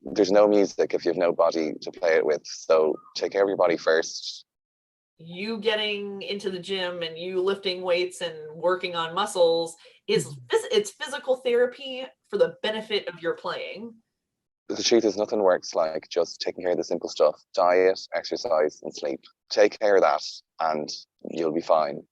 there's no music if you have no body to play it with. So take care of your body first. You getting into the gym and you lifting weights and working on muscles it's physical therapy for the benefit of your playing. The truth is, nothing works like just taking care of the simple stuff: diet, exercise, and sleep. Take care of that and you'll be fine.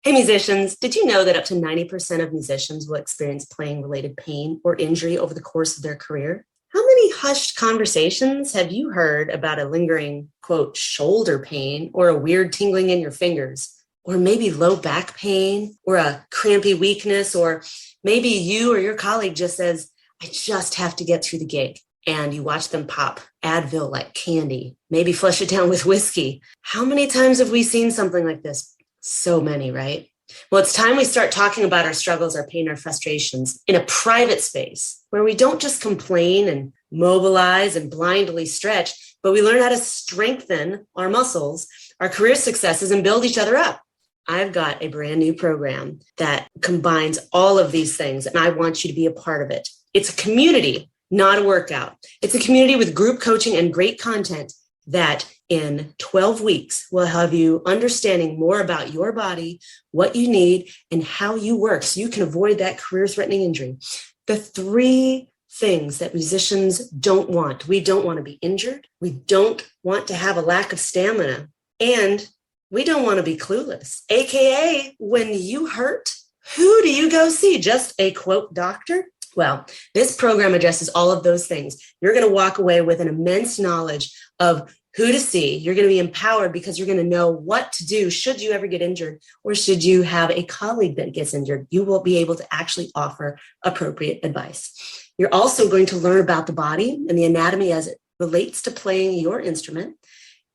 Hey musicians, did you know that up to 90% of musicians will experience playing-related pain or injury over the course of their career? How many hushed conversations have you heard about a lingering, quote, shoulder pain or a weird tingling in your fingers? Or maybe low back pain or a crampy weakness, or maybe you or your colleague just says, I just have to get through the gig. And you watch them pop Advil like candy, maybe flush it down with whiskey. How many times have we seen something like this? So many, right? Well, it's time we start talking about our struggles, our pain, our frustrations in a private space where we don't just complain and mobilize and blindly stretch, but we learn how to strengthen our muscles, our career successes, and build each other up. I've got a brand new program that combines all of these things, and I want you to be a part of it. It's a community, not a workout. It's a community with group coaching and great content that in 12 weeks will have you understanding more about your body, what you need, and how you work so you can avoid that career-threatening injury. The 3 things that musicians don't want. We don't want to be injured. We don't want to have a lack of stamina. And we don't want to be clueless. AKA, when you hurt, who do you go see? Just a, quote, doctor? Well, this program addresses all of those things. You're going to walk away with an immense knowledge of who to see. You're going to be empowered because you're going to know what to do should you ever get injured, or should you have a colleague that gets injured. You will be able to actually offer appropriate advice. You're also going to learn about the body and the anatomy as it relates to playing your instrument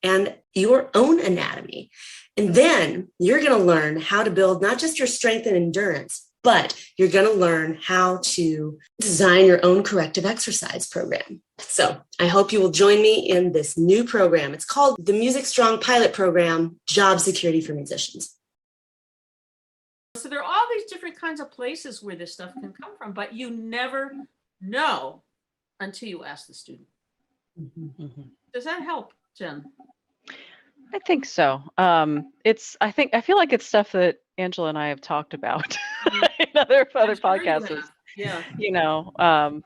and your own anatomy. And then you're going to learn how to build not just your strength and endurance, but you're going to learn how to design your own corrective exercise program. So I hope you will join me in this new program. It's called the Music Strong Pilot Program, Job Security for Musicians. So there are all these different kinds of places where this stuff can come from, but you never know until you ask the student. Does that help, Jen? I think so. I feel like it's stuff that Angela and I have talked about in other podcasts. Yeah. You know,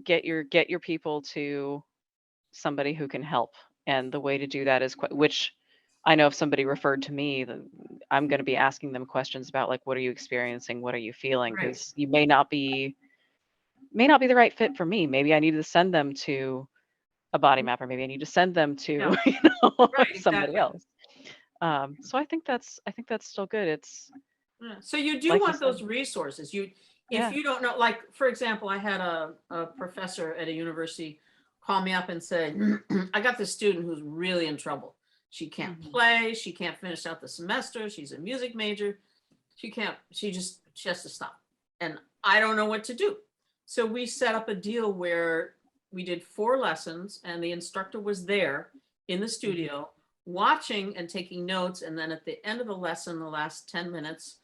get your people to somebody who can help, and the way to do that is which I know if somebody referred to me, I'm going to be asking them questions about, like, what are you experiencing, what are you feeling, because you may not be the right fit for me. Maybe I need to send them to a body mapper. Maybe I need to send them to somebody else. So I think that's still good. It's so you do want those resources. If you don't know, like, for example, I had a professor at a university call me up and say, I got this student who's really in trouble. She can't play. She can't finish out the semester. She's a music major. She has to stop. And I don't know what to do. So we set up a deal where we did 4 lessons and the instructor was there in the studio watching and taking notes. And then at the end of the lesson, the last 10 minutes,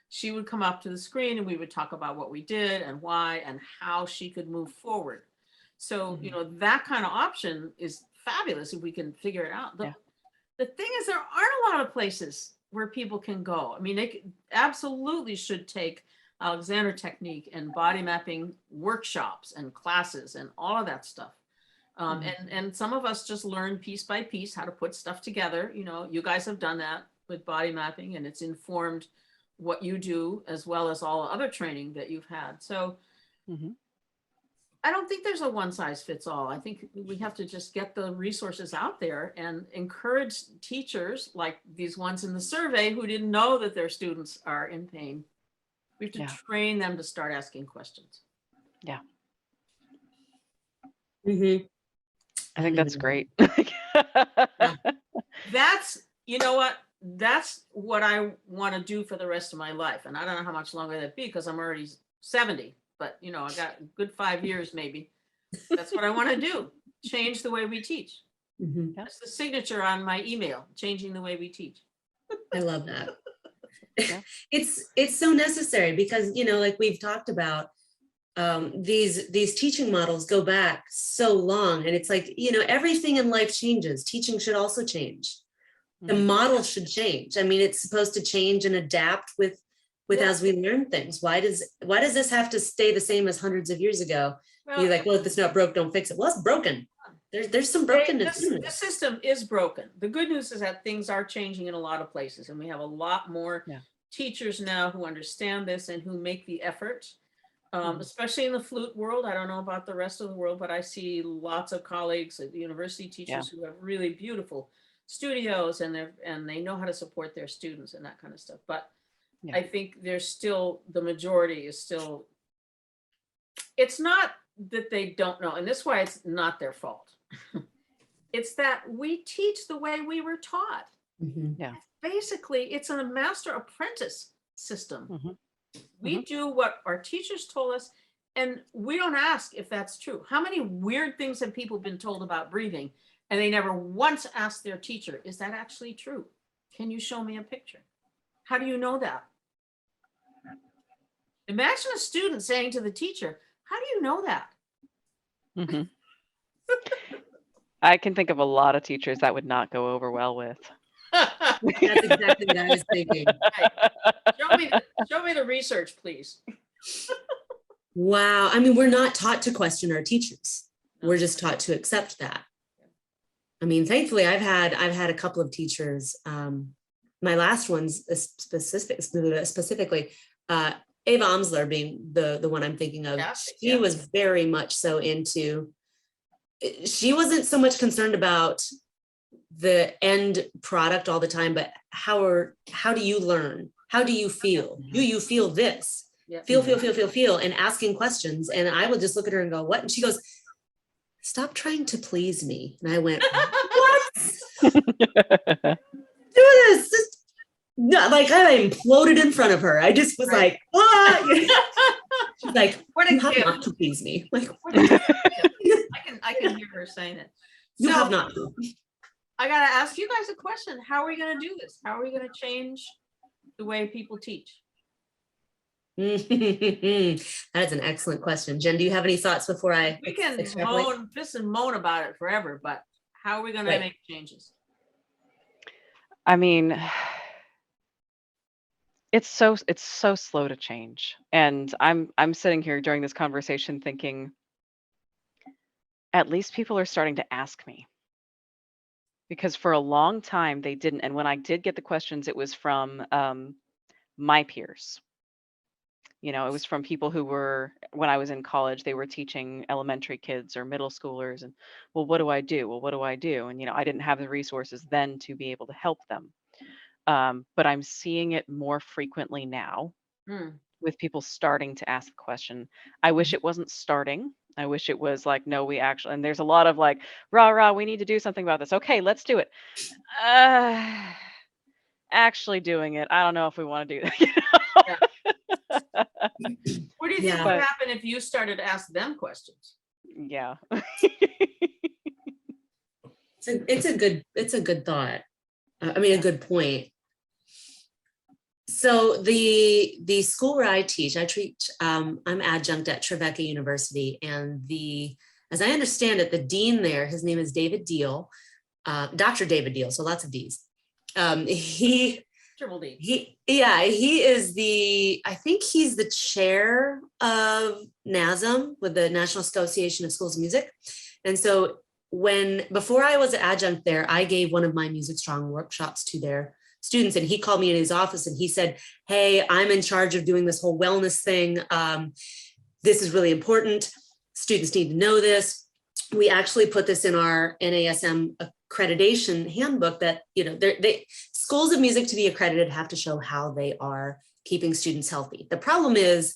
she would come up to the screen and we would talk about what we did and why and how she could move forward. So, you know, that kind of option is fabulous if we can figure it out. The thing is, there aren't a lot of places where people can go. I mean, they absolutely should take Alexander technique and body mapping workshops and classes and all of that stuff. And some of us just learn piece by piece how to put stuff together. You know, you guys have done that with body mapping, and it's informed what you do as well as all other training that you've had. So I don't think there's a one size fits all. I think we have to just get the resources out there and encourage teachers like these ones in the survey who didn't know that their students are in pain. We have to train them to start asking questions. Yeah. I think that's great. That's, you know what? That's what I want to do for the rest of my life. And I don't know how much longer that'd be because I'm already 70, but you know, I got a good 5 years maybe. That's what I want to do. Change the way we teach. That's the signature on my email, changing the way we teach. I love that. It's so necessary because, you know, like we've talked about, these teaching models go back so long, and it's like, you know, everything in life changes. Teaching should also change. The model should change. I mean, it's supposed to change and adapt with as we learn things. Why does this have to stay the same as hundreds of years ago? Well, you're like, well, if it's not broke, don't fix it. Well, it's broken. There's some brokenness. The system is broken. The good news is that things are changing in a lot of places, and we have a lot more teachers now who understand this and who make the effort. Especially in the flute world. I don't know about the rest of the world, but I see lots of colleagues at the university, teachers who have really beautiful studios, and they know how to support their students and that kind of stuff. But I think there's still, the majority is still, it's not that they don't know, and this is why it's not their fault. It's that we teach the way we were taught. Basically, it's a master apprentice system. We do what our teachers told us, and we don't ask if that's true. How many weird things have people been told about breathing, and they never once asked their teacher, is that actually true? Can you show me a picture? How do you know that? Imagine a student saying to the teacher, how do you know that? I can think of a lot of teachers that would not go over well with. That's exactly what I was thinking. Show me the research, please. Wow. I mean, we're not taught to question our teachers. We're just taught to accept that. I mean, thankfully, I've had a couple of teachers. My last one's specifically, Ava Amsler being the one I'm thinking of. She was very much so into. She wasn't so much concerned about the end product all the time, but how do you learn? How do you feel? Do you feel this? Feel, and asking questions. And I would just look at her and go, what? And she goes, stop trying to please me. And I went, what? Do this. No, like I imploded in front of her. I just was like, what? She's like, you have not to please me. Like, I can hear her saying it. You have not. I gotta ask you guys a question. How are we gonna do this? How are we gonna change the way people teach? That is an excellent question. Jen, do you have any thoughts before I We can moan about it forever, but how are we gonna make changes? I mean, it's so slow to change. And I'm sitting here during this conversation thinking, at least people are starting to ask me. Because for a long time they didn't. And when I did get the questions, it was from my peers. You know, it was from people who were, when I was in college, they were teaching elementary kids or middle schoolers. And, well, what do I do? Well, what do I do? And, you know, I didn't have the resources then to be able to help them. But I'm seeing it more frequently now with people starting to ask the question. I wish it wasn't starting. I wish it was like, no, we actually, and there's a lot of like, rah, we need to do something about this. Okay, let's do it. Actually doing it, I don't know if we want to do that. You know? What do you think would happen if you started to ask them questions? Yeah. It's a good thought. I mean, a good point. So the school where I teach, I'm adjunct at Trevecca University, and as I understand it, the dean there, his name is David Deal, Dr. David Deal, so lots of D's. Triple D. He is I think he's the chair of NASM, with the National Association of Schools of Music. And so before I was an adjunct there, I gave one of my Music Strong workshops to their students, and he called me in his office and he said, hey, I'm in charge of doing this whole wellness thing. This is really important. Students need to know this. We actually put this in our NASM accreditation handbook that, you know, schools of music to be accredited have to show how they are keeping students healthy. The problem is,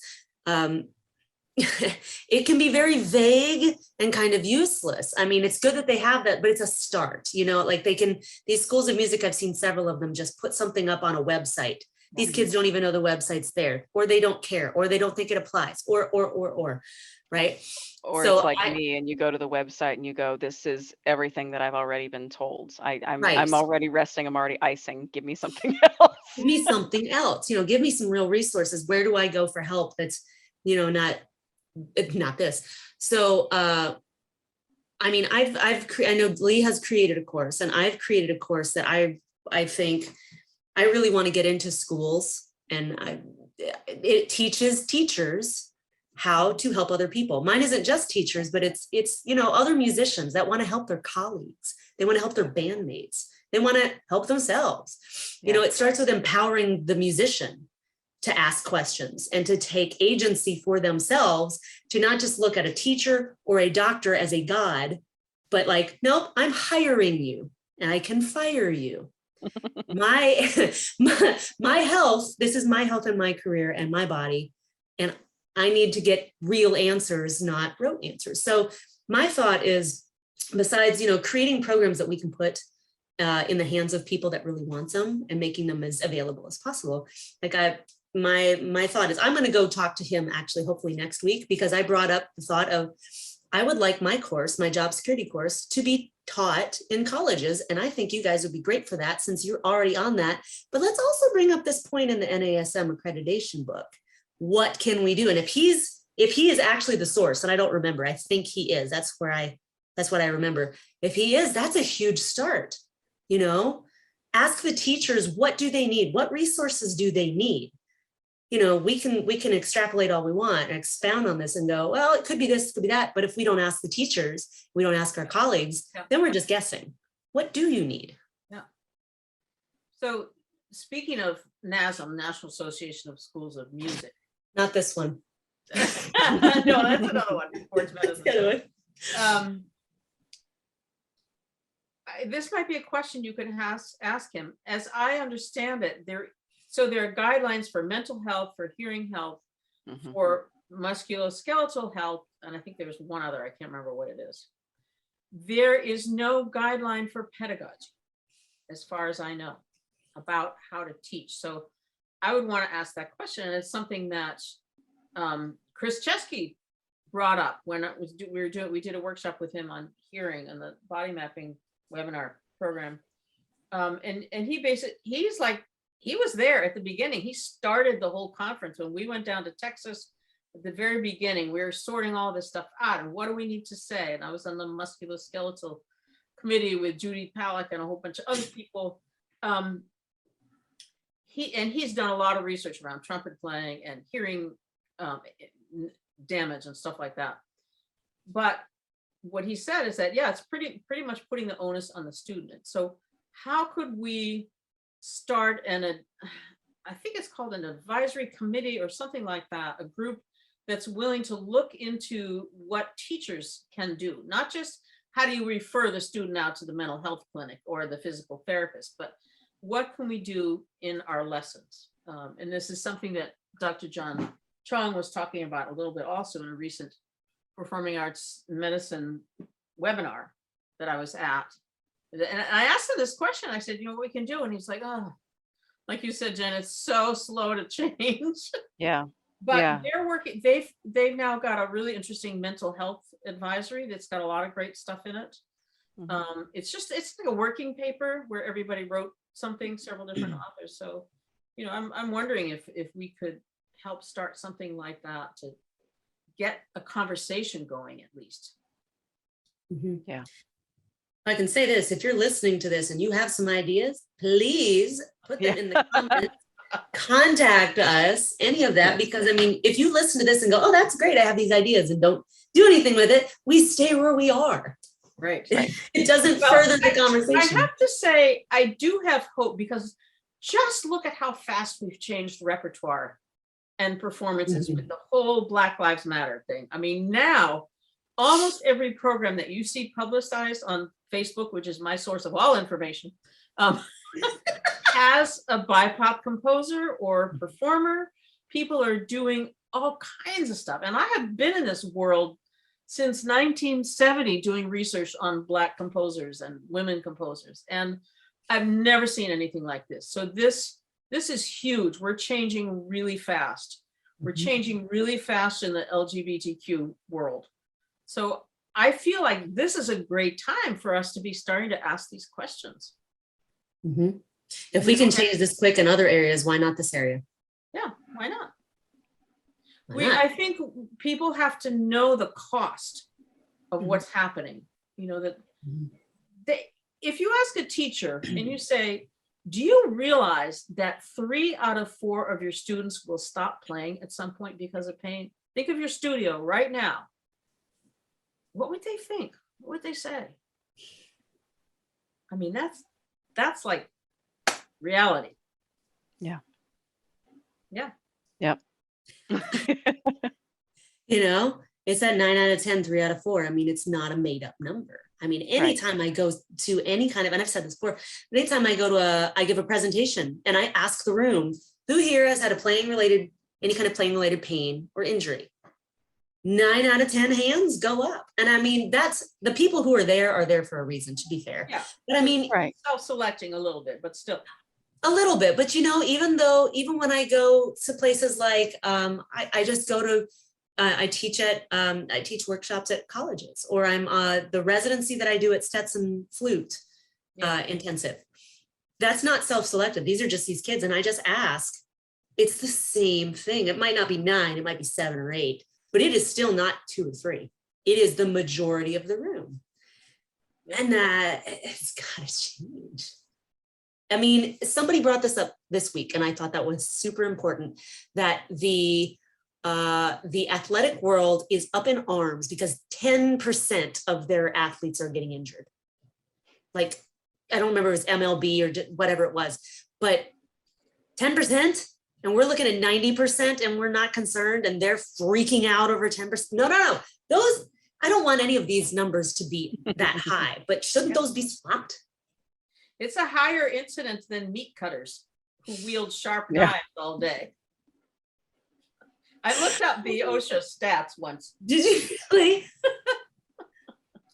it can be very vague and kind of useless. I mean, it's good that they have that, but it's a start, you know, like these schools of music, I've seen several of them just put something up on a website. These kids don't even know the website's there, or they don't care, or they don't think it applies, or, right? Or so it's like me, and you go to the website and you go, this is everything that I've already been told. I'm already resting, I'm already icing. Give me something else. Give me something else, you know, give me some real resources. Where do I go for help that's, you know, not not this. So, I mean, I know Lee has created a course, and I've created a course that I think I really want to get into schools, and it teaches teachers how to help other people. Mine isn't just teachers, but it's, you know, other musicians that want to help their colleagues. They want to help their bandmates. They want to help themselves. You know, it starts with empowering the musician to ask questions and to take agency for themselves, to not just look at a teacher or a doctor as a god, but like, nope, I'm hiring you and I can fire you. my health, this is my health and my career and my body. And I need to get real answers, not rote answers. So my thought is, besides, you know, creating programs that we can put in the hands of people that really want them and making them as available as possible. Like my thought is, I'm going to go talk to him actually, hopefully next week, because I brought up the thought of, I would like my course, my job security course, to be taught in colleges. And I think you guys would be great for that since you're already on that. But let's also bring up this point in the NASM accreditation book. What can we do? And if he is actually the source, and I don't remember, I think he is, that's what I remember. If he is, that's a huge start. You know, ask the teachers, what do they need? What resources do they need? You know, we can extrapolate all we want and expound on this and go, well, it could be this, it could be that. But if we don't ask the teachers, we don't ask our colleagues, then we're just guessing. What do you need? Yeah. So speaking of NASM, National Association of Schools of Music. Not this one. No, that's another one. Sports medicine. This might be a question you can ask him. As I understand it, there are guidelines for mental health, for hearing health, for musculoskeletal health, and I think there's one other, I can't remember what it is. There is no guideline for pedagogy, as far as I know, about how to teach. So I would want to ask that question. And it's something that Chris Chesky brought up when it was we did a workshop with him on hearing and the body mapping webinar program. And he was there at the beginning. He started the whole conference when we went down to Texas at the very beginning. We were sorting all this stuff out and what do we need to say? And I was on the musculoskeletal committee with Judy Pollack and a whole bunch of other people. He's done a lot of research around trumpet playing and hearing damage and stuff like that. But what he said is that, yeah, it's pretty much putting the onus on the student. So how could we start I think it's called an advisory committee or something like that, a group that's willing to look into what teachers can do, not just how do you refer the student out to the mental health clinic or the physical therapist, but what can we do in our lessons? And this is something that Dr. John Chung was talking about a little bit also in a recent performing arts medicine webinar that I was at. And I asked him this question. I said, you know what we can do? And he's like, oh, like you said, Jen, it's so slow to change. Yeah. But they're working, they've now got a really interesting mental health advisory that's got a lot of great stuff in it. It's like a working paper where everybody wrote something, several different authors. So, you know, I'm wondering if we could help start something like that to get a conversation going at least. Yeah. I can say this, if you're listening to this and you have some ideas, please put them in the comments. Contact us, any of that, because I mean, if you listen to this and go, oh, that's great, I have these ideas, and don't do anything with it, we stay where we are. Right. It doesn't further the conversation. I have to say, I do have hope, because just look at how fast we've changed repertoire and performances with the whole Black Lives Matter thing. I mean, now almost every program that you see publicized on Facebook, which is my source of all information, has a BIPOC composer or performer. People are doing all kinds of stuff. And I have been in this world since 1970 doing research on Black composers and women composers. And I've never seen anything like this. So this is huge. We're changing really fast. We're changing really fast in the LGBTQ world. So I feel like this is a great time for us to be starting to ask these questions. If we can change this quick in other areas, why not this area? Yeah, why not? I think people have to know the cost of what's happening. You know, that if you ask a teacher and you say, do you realize that 3 out of 4 of your students will stop playing at some point because of pain? Think of your studio right now. What would they think? What would they say? I mean, that's like reality. Yeah. Yeah. Yep. You know, it's that 9 out of 10, 3 out of 4. I mean, it's not a made up number. I mean, anytime I go to any kind of, and I've said this before, anytime I go to I give a presentation and I ask the room, who here has had any kind of playing related pain or injury? 9 out of 10 hands go up. And I mean, that's the people who are there for a reason, to be fair. Yeah. But I mean, Self-selecting a little bit, but still. a little bit, but you know, even when I go to places like, I just go to, I teach workshops at colleges, or I'm the residency that I do at Stetson Flute Intensive. That's not self-selected. These are just these kids. And I just ask, it's the same thing. It might not be 9, it might be 7 or 8, but it is still not 2 or 3. It is the majority of the room. And that it's got to change. I mean, somebody brought this up this week, and I thought that was super important, that the athletic world is up in arms because 10% of their athletes are getting injured. Like, I don't remember if it was MLB or whatever it was, but 10%, and we're looking at 90%, and we're not concerned, and they're freaking out over 10%. No. Those, I don't want any of these numbers to be that high, but shouldn't those be swamped? It's a higher incidence than meat cutters who wield sharp knives all day. I looked up the OSHA stats once. Did you really?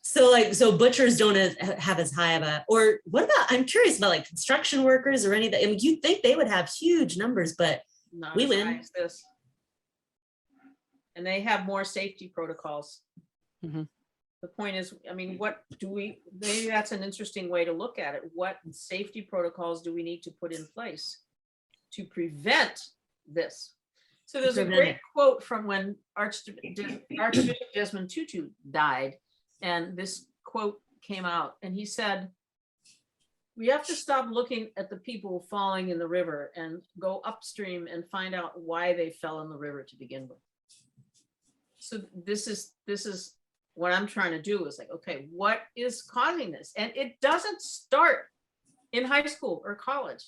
So butchers don't have as high of a, or what about, I'm curious about like construction workers or any of that. I mean, you'd think they would have huge numbers, but not we as win. high as this. And they have more safety protocols. Mm-hmm. The point is, I mean, maybe that's an interesting way to look at it. What safety protocols do we need to put in place to prevent this? So there's a great quote from when Archbishop Desmond Tutu died, and this quote came out, and he said, we have to stop looking at the people falling in the river and go upstream and find out why they fell in the river to begin with. So this is what I'm trying to do, is like, okay, what is causing this? And it doesn't start in high school or college.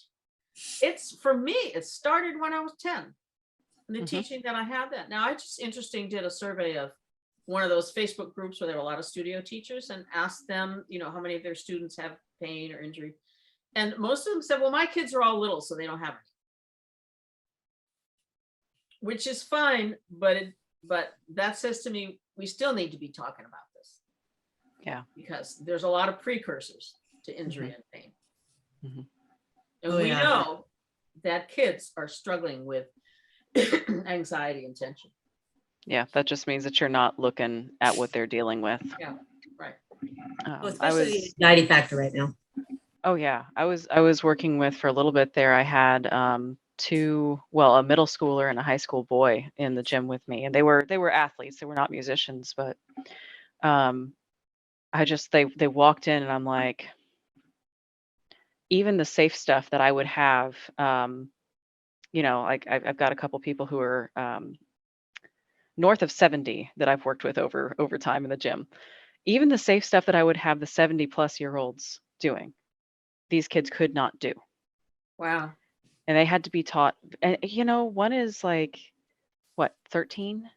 For me, it started when I was 10. The teaching that I had that. Now, I just did a survey of one of those Facebook groups where there were a lot of studio teachers, and asked them, you know, how many of their students have pain or injury. And most of them said, well, my kids are all little, so they don't have it. Which is fine, but that says to me, we still need to be talking about this. Yeah. Because there's a lot of precursors to injury and pain. And we yeah. know that kids are struggling with anxiety and tension. Yeah, that just means that you're not looking at what they're dealing with. Yeah, right. Especially the anxiety factor right now. Oh yeah, I was working with, for a little bit there, I had a middle schooler and a high school boy in the gym with me, and they were athletes. They were not musicians, but they walked in, and I'm like, even the safe stuff that I would have, you know, like I've got a couple people who are north of 70 that I've worked with over time in the gym. Even the safe stuff that I would have the 70-plus-year-olds doing, these kids could not do. Wow. And they had to be taught. And you know, one is like, what, 13?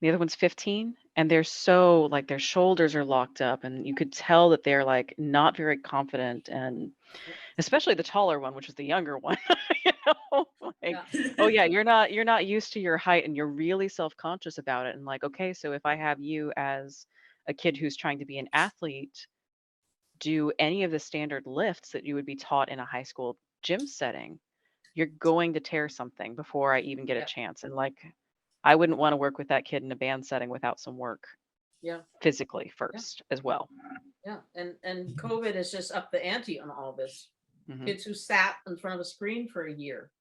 The other one's 15, and they're so, like, their shoulders are locked up, and you could tell that they're like not very confident, and especially the taller one, which is the younger one. You know, like, oh yeah, you're not used to your height, and you're really self-conscious about it. And like, okay, so if I have you as a kid who's trying to be an athlete, do any of the standard lifts that you would be taught in a high school gym setting, you're going to tear something before I even get a chance. And like, I wouldn't want to work with that kid in a band setting without some work physically first as well. Yeah, and COVID has just upped the ante on all this. Kids who sat in front of a screen for a year.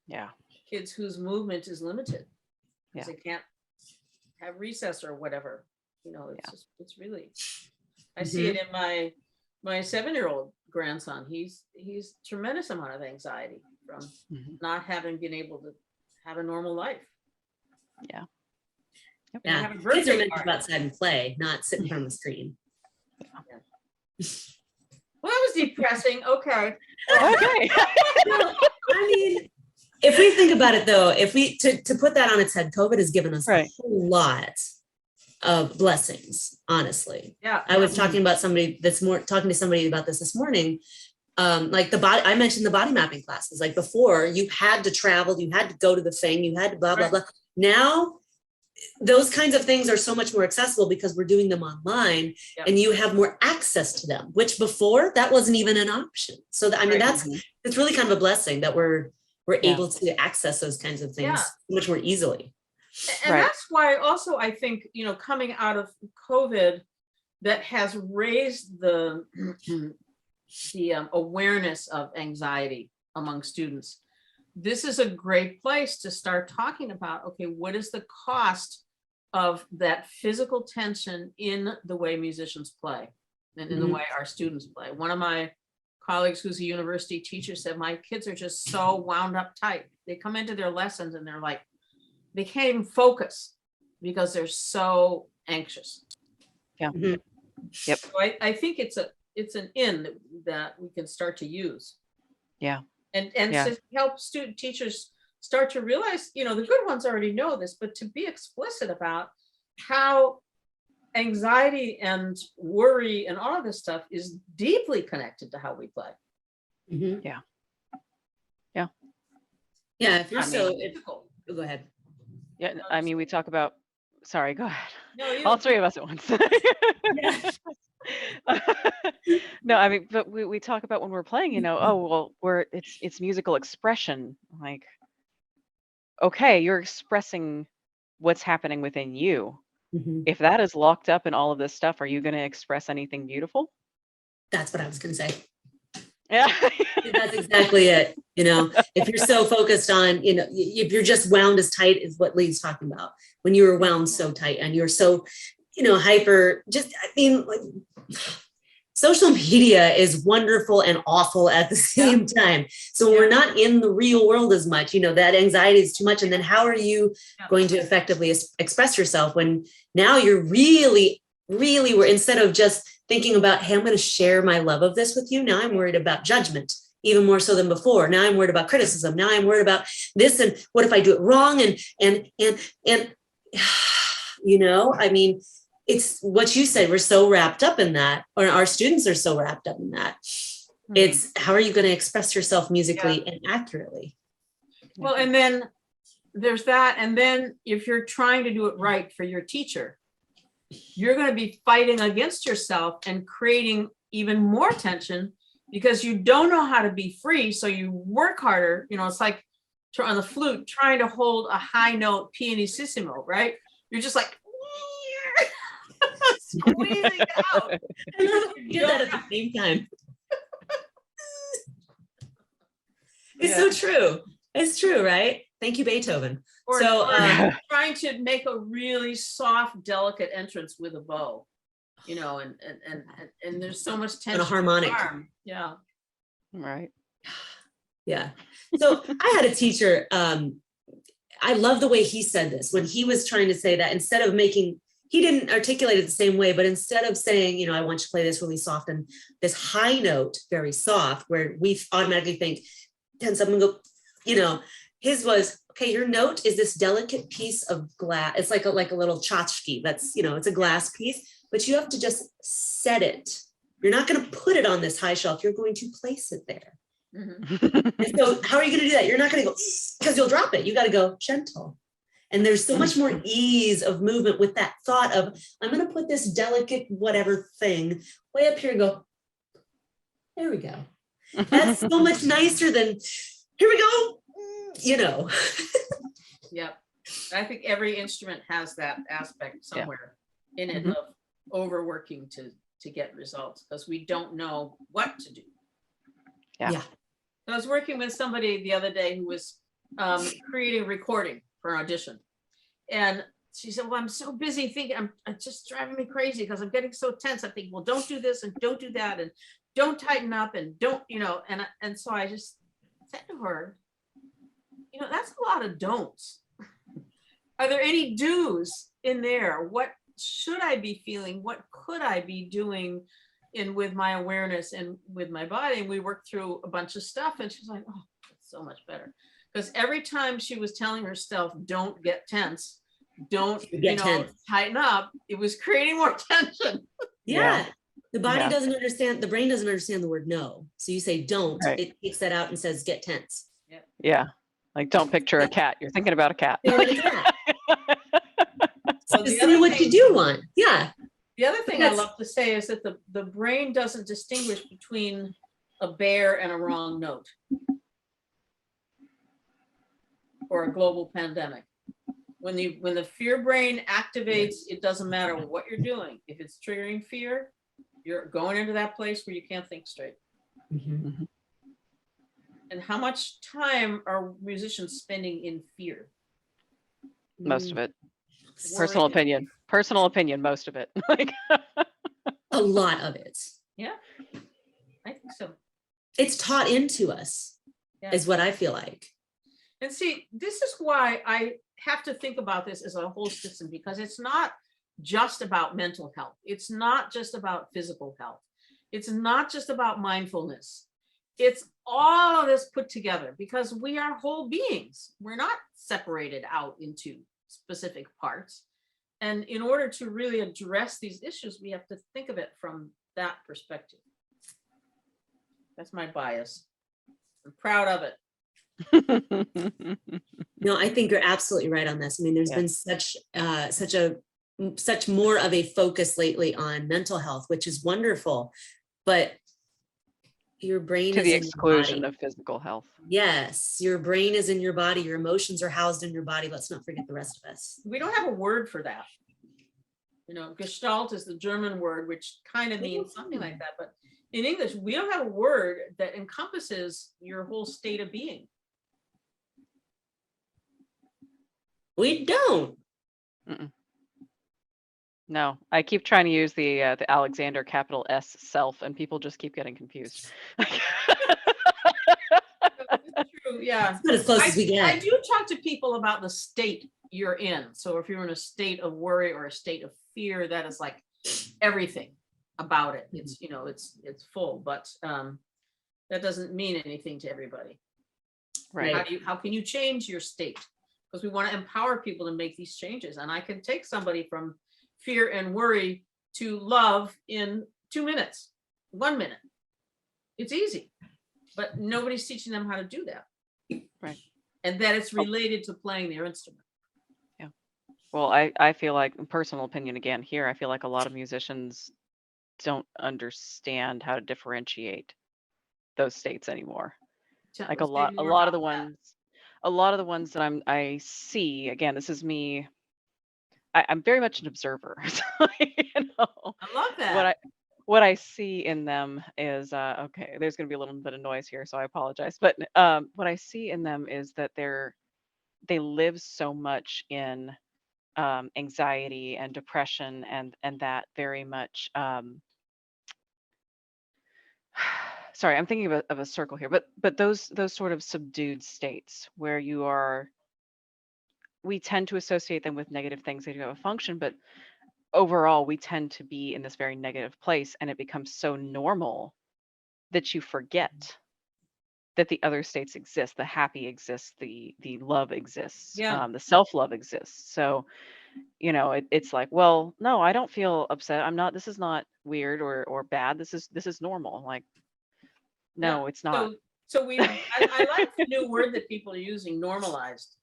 Yeah. Kids whose movement is limited. because Yeah. they can't have recess or whatever. You know, it's just, it's really, I see it in my 7-year-old grandson. He's tremendous amount of anxiety from not having been able to have a normal life. Yeah. And Yeah, have a kids birthday are meant to party. go outside and play, not sit in front of the screen. Well, that was depressing. Okay. Okay. Well, I mean, if we think about it though, if we to put that on its head, COVID has given us Right. a whole lot of blessings, honestly. Yeah. I was talking to somebody about this morning. Like I mentioned the body mapping classes. Like before, you had to travel, you had to go to the thing, you had to blah, blah, blah. Now, those kinds of things are so much more accessible because we're doing them online and you have more access to them, which before that wasn't even an option. So I mean, it's really kind of a blessing that we're able to access those kinds of things much more easily. And that's why also I think, you know, coming out of COVID, that has raised the awareness of anxiety among students. This is a great place to start talking about, okay, what is the cost of that physical tension in the way musicians play and in the way our students play. One of my colleagues who's a university teacher said, my kids are just so wound up tight. They come into their lessons and they're like, they can't even focus because they're so anxious. Yeah. Yep. So I think it's an in that we can start to use. Yeah. And to help student teachers start to realize, you know, the good ones already know this, but to be explicit about how anxiety and worry and all of this stuff is deeply connected to how we play. Yeah. If you're go ahead. Yeah, I mean, we talk about, sorry, go ahead. No, all three of us at once. No, I mean, but we talk about when we're playing, you know, oh, well, it's musical expression. Like, okay, you're expressing what's happening within you. If that is locked up in all of this stuff, are you going to express anything beautiful? That's what I was going to say. Yeah. That's exactly it. You know, if you're so focused on, you know, if you're just wound as tight is what Lee's talking about. When you were wound so tight and you're so, you know, hyper, just, I mean, like, social media is wonderful and awful at the same time. So we're not in the real world as much, you know, that anxiety is too much. And then how are you going to effectively express yourself when now you're really, instead of just thinking about, hey, I'm going to share my love of this with you. Now I'm worried about judgment, even more so than before. Now I'm worried about criticism. Now I'm worried about this. And what if I do it wrong? And, you know, I mean, it's what you said, we're so wrapped up in that, or our students are so wrapped up in that. It's how are you going to express yourself musically and accurately? Well, and then there's that. And then if you're trying to do it right for your teacher, you're going to be fighting against yourself and creating even more tension because you don't know how to be free. So you work harder. You know, it's like on the flute, trying to hold a high note pianissimo, right? You're just like, squeezing out. You get that at the same time. It's so true. It's true, right? Thank you, Beethoven. Or so trying to make a really soft, delicate entrance with a bow, you know, and there's so much tension. And a harmonic. Yeah. Right. Yeah. So I had a teacher, I love the way he said this when he was trying to say that instead of making, he didn't articulate it the same way, but instead of saying, you know, I want you to play this really soft and this high note, very soft, where we automatically think, can someone go, you know, his was, okay, your note is this delicate piece of glass. It's like a little tchotchke. That's, you know, it's a glass piece, but you have to just set it. You're not going to put it on this high shelf. You're going to place it there. And so how are you going to do that? You're not going to go, because you'll drop it. You got to go gentle. And there's so much more ease of movement with that thought of, I'm going to put this delicate whatever thing way up here and go, there we go. That's so much nicer than, here we go, you know. Yep. I think every instrument has that aspect somewhere in it of overworking to get results because we don't know what to do. Yeah. I was working with somebody the other day who was creating a recording for an audition. And she said, well, I'm so busy thinking, it's just driving me crazy because I'm getting so tense. I think, well, don't do this and don't do that and don't tighten up and don't, and so I just said to her, that's a lot of don'ts. Are there any do's in there? What should I be feeling? What could I be doing with my awareness and with my body? And we worked through a bunch of stuff, and she's like, oh, it's so much better. Because every time she was telling herself, don't get tense, don't, tighten up, it was creating more tension. Yeah. The body doesn't understand, the brain doesn't understand the word no. So you say don't, it takes that out and says get tense. Yeah. Like, don't picture a cat. You're thinking about a cat. So this is what you do want. Yeah. The other thing I love to say is that the brain doesn't distinguish between a bear and a wrong note or a global pandemic. When the fear brain activates, it doesn't matter what you're doing. If it's triggering fear, you're going into that place where you can't think straight. Mm-hmm. And how much time are musicians spending in fear? Most of it. Personal opinion, most of it. Like a lot of it. Yeah, I think so. It's taught into us, is what I feel like. And see, this is why I have to think about this as a whole system, because it's not just about mental health. It's not just about physical health. It's not just about mindfulness. It's all of this put together, because we are whole beings. We're not separated out into specific parts. And in order to really address these issues, we have to think of it from that perspective. That's my bias. I'm proud of it. No, I think you're absolutely right on this. I mean, there's been such more of a focus lately on mental health, which is wonderful, but your brain to is the in exclusion of physical health. Yes, your brain is in your body. Your emotions are housed in your body. Let's not forget the rest of us. We don't have a word for that. Gestalt is the German word, which kind of means something like that. But in English, we don't have a word that encompasses your whole state of being. We don't. Mm-mm. No, I keep trying to use the Alexander capital S self, and people just keep getting confused. True, yeah. It's not as close as we get. I do talk to people about the state you're in. So if you're in a state of worry or a state of fear, that is like everything about it. It's it's full, but that doesn't mean anything to everybody. Right. How can you change your state? Because we want to empower people to make these changes. And I can take somebody from fear and worry to love in 2 minutes, 1 minute. It's easy, but nobody's teaching them how to do that. Right. And that it's related to playing their instrument. Yeah. Well, I feel like, personal opinion again here, I feel like a lot of musicians don't understand how to differentiate those states anymore. Like a lot of the ones that I see, again, this is me. I'm very much an observer. So, I love that. What I see in them is okay, there's going to be a little bit of noise here, so I apologize. But what I see in them is that they live so much in anxiety and depression and that very much. Sorry, I'm thinking of a circle here, but those sort of subdued states where we tend to associate them with negative things. They do have a function, but overall we tend to be in this very negative place, and it becomes so normal that you forget that the other states exist. The happy exists, the love exists, the self-love exists. So it's like, well, no, I don't feel upset. I'm not, this is not weird or bad. This is normal. Like, no, it's not. So I like the new word that people are using, normalized.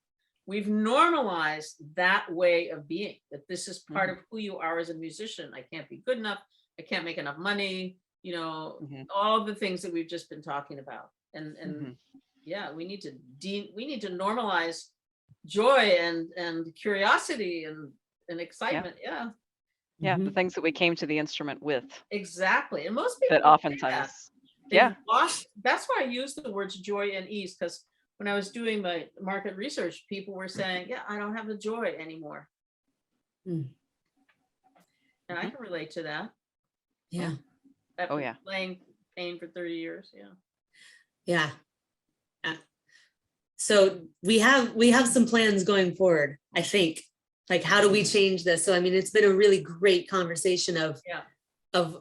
We've normalized that way of being, that this is part of who you are as a musician. I can't be good enough. I can't make enough money, all the things that we've just been talking about. And yeah, we need to normalize joy and curiosity and excitement. Yeah. The things that we came to the instrument with. Exactly. And most people that oftentimes that's why I use the words joy and ease, because when I was doing my market research, people were saying, yeah, I don't have the joy anymore. Mm. And I can relate to that. Yeah. After Oh, yeah. playing pain for 30 years. Yeah. Yeah. So we have some plans going forward, I think. Like, how do we change this? So, I mean, it's been a really great conversation of Yeah. a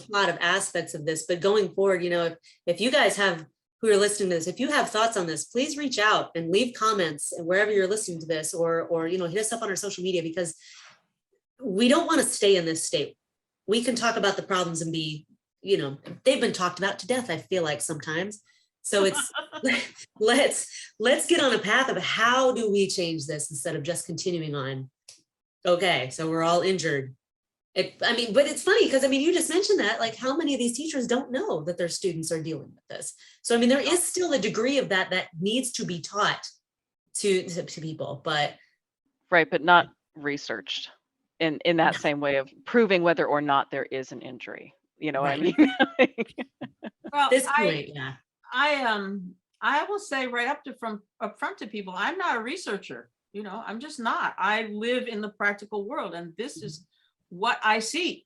lot of aspects of this, but going forward, you know, if you guys have, who are listening to this, if you have thoughts on this, please reach out and leave comments and wherever you're listening to this, or, you know, hit us up on our social media, because we don't want to stay in this state. We can talk about the problems and be, you know, they've been talked about to death, I feel like sometimes. So it's, let's get on a path of how do we change this instead of just continuing on. Okay, so we're all injured. I mean, but it's funny because, I mean, you just mentioned that, like, how many of these teachers don't know that their students are dealing with this? So, I mean, there is still a degree of that needs to be taught to people, but. Right, but not researched in that same way of proving whether or not there is an injury. You know what I mean? Well, This point, yeah. I will say right up front to people, I'm not a researcher. You know, I'm just not. I live in the practical world, and this is what I see.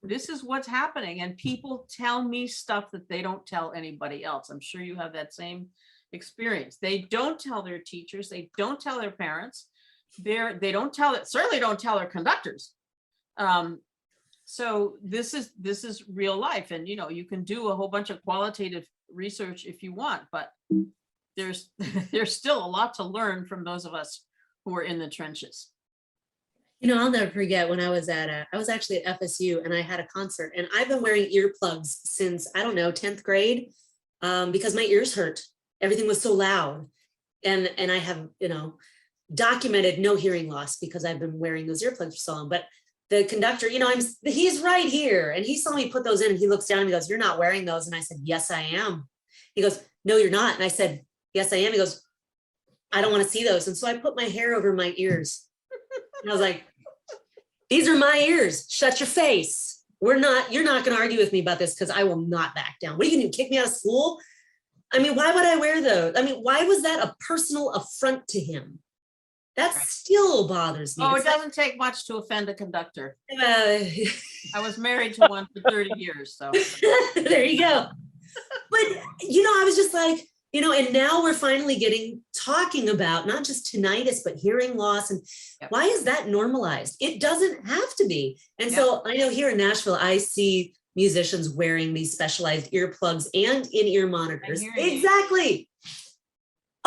This is what's happening, and people tell me stuff that they don't tell anybody else. I'm sure you have that same experience. They don't tell their teachers. They don't tell their parents. They don't tell it. Certainly don't tell their conductors. So this is real life, and you know, you can do a whole bunch of qualitative research if you want, but there's still a lot to learn from those of us who are in the trenches. You know, I'll never forget when I was actually at FSU, and I had a concert, and I've been wearing earplugs since, I don't know, 10th grade, because my ears hurt. Everything was so loud. And I have, you know, documented no hearing loss because I've been wearing those earplugs for so long. But the conductor, you know, he's right here. And he saw me put those in, and he looks down and he goes, "You're not wearing those." And I said, "Yes, I am." He goes, "No, you're not." And I said, "Yes, I am." He goes, "I don't want to see those." And so I put my hair over my ears. And I was like, "These are my ears. Shut your face. You're not going to argue with me about this, because I will not back down. What are you going to do? Kick me out of school?" I mean, why would I wear those? I mean, why was that a personal affront to him? That still bothers me. Oh, it doesn't take much to offend a conductor. I was married to one for 30 years, so. There you go. But, you know, I was just like, you know, and now we're finally talking about not just tinnitus, but hearing loss. And why is that normalized? It doesn't have to be. And so I know here in Nashville, I see musicians wearing these specialized earplugs and in-ear monitors. Exactly.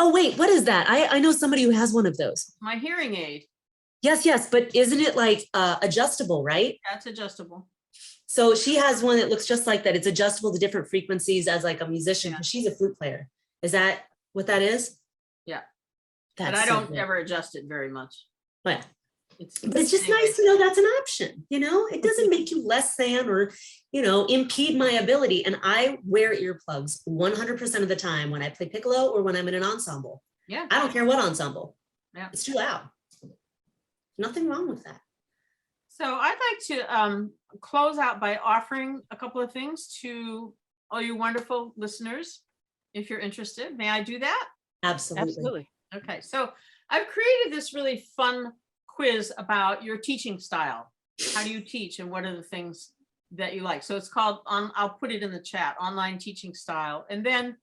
Oh, wait, what is that? I know somebody who has one of those. My hearing aid. Yes, but isn't it like adjustable, right? That's adjustable. So she has one that looks just like that. It's adjustable to different frequencies as like a musician, because she's a flute player. Is that what that is? Yeah. But I don't ever adjust it very much. But it's just nice to know that's an option. You know, it doesn't make you less than or, you know, impede my ability. And I wear earplugs 100% of the time when I play piccolo or when I'm in an ensemble. Yeah. I don't care what ensemble. Yeah. It's too loud. Nothing wrong with that. So I'd like to close out by offering a couple of things to all you wonderful listeners, if you're interested. May I do that? Absolutely. Okay, so I've created this really fun quiz about your teaching style. How do you teach, and what are the things that you like? So it's called, I'll put it in the chat, online teaching style. And then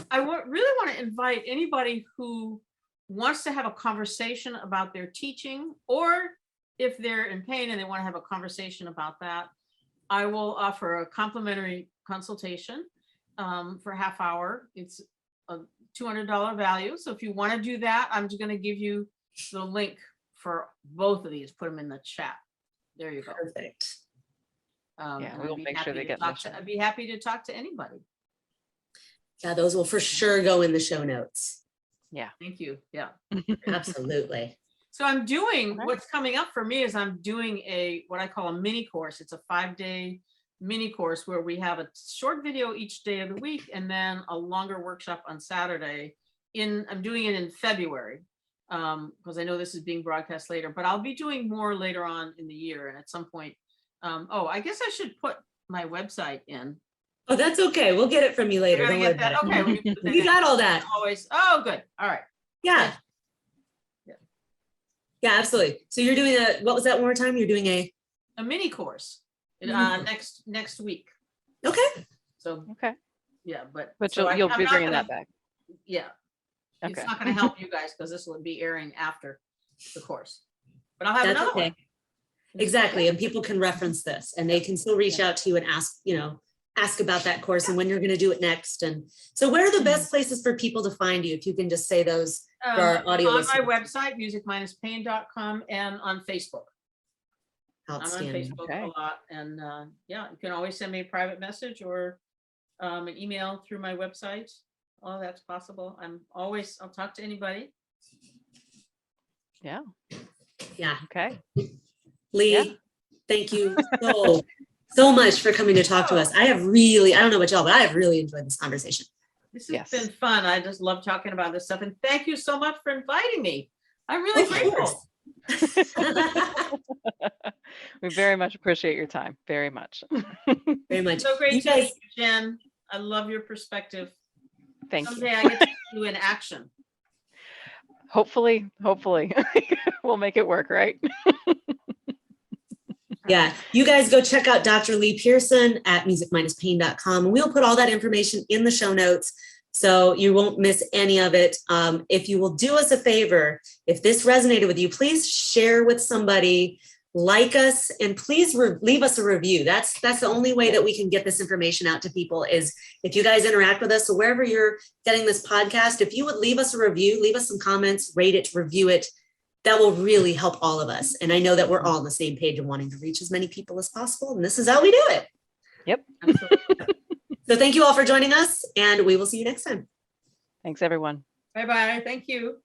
I really want to invite anybody who wants to have a conversation about their teaching, or if they're in pain and they want to have a conversation about that, I will offer a complimentary consultation for a half hour. It's a $200 value. So if you want to do that, I'm just going to give you the link for both of these. Put them in the chat. There you go. Perfect. Yeah, we will make sure they get mentioned. I'd be happy to talk to anybody. Yeah, those will for sure go in the show notes. Yeah. Thank you. Yeah. Absolutely. So I'm doing, what's coming up for me is I'm doing what I call a mini course. It's a 5-day mini course where we have a short video each day of the week and then a longer workshop on Saturday. I'm doing it in February because I know this is being broadcast later, but I'll be doing more later on in the year. And at some point, I guess I should put my website in. Oh, that's okay. We'll get it from you later. We're Don't gonna worry get that. about it. Okay. We got all that. Always. Oh, good. All right. Yeah. Yeah. Yeah, absolutely. So you're doing what was that one more time? You're doing a mini course Mini next week. okay. So Okay. yeah, but So you'll I'm be not bringing gonna- that back. Yeah. Okay. It's not going to help you guys because this will be airing after the course. But I'll have That's another okay. one. Exactly. And people can reference this and they can still reach out to you and ask about that course and when you're going to do it next. And so where are the best places for people to find you? If you can just say those for our audio on listeners. my website, music-pain.com, and on Facebook. I'm on Outstanding. Facebook Okay. a lot. And yeah, you can always send me a private message or an email through my website. All that's possible. I'll talk to anybody. Yeah. Yeah. Okay. Lee, Yeah. thank you so much for coming to talk to us. I don't know about y'all, but I have really enjoyed this conversation. This has Yes. been fun. I just love talking about this stuff. And thank you so much for inviting me. I'm really Of grateful. course. We very much appreciate your time. Very much. Very much. So great You to meet guys, you, Jen. I love your perspective. Thank you. Someday I get to see you in action. Hopefully, we'll make it work, right? yeah, you guys go check out Dr. Lea Pearson at music-pain.com. And we'll put all that information in the show notes so you won't miss any of it. If you will do us a favor, if this resonated with you, please share with somebody, like us, and please leave us a review. That's the only way that we can get this information out to people is if you guys interact with us. So wherever you're getting this podcast, if you would leave us a review, leave us some comments, rate it, review it, that will really help all of us. And I know that we're all on the same page of wanting to reach as many people as possible. And this is how we do it. Yep. So thank you all for joining us, and we will see you next time. Thanks, everyone. Bye-bye. Thank you.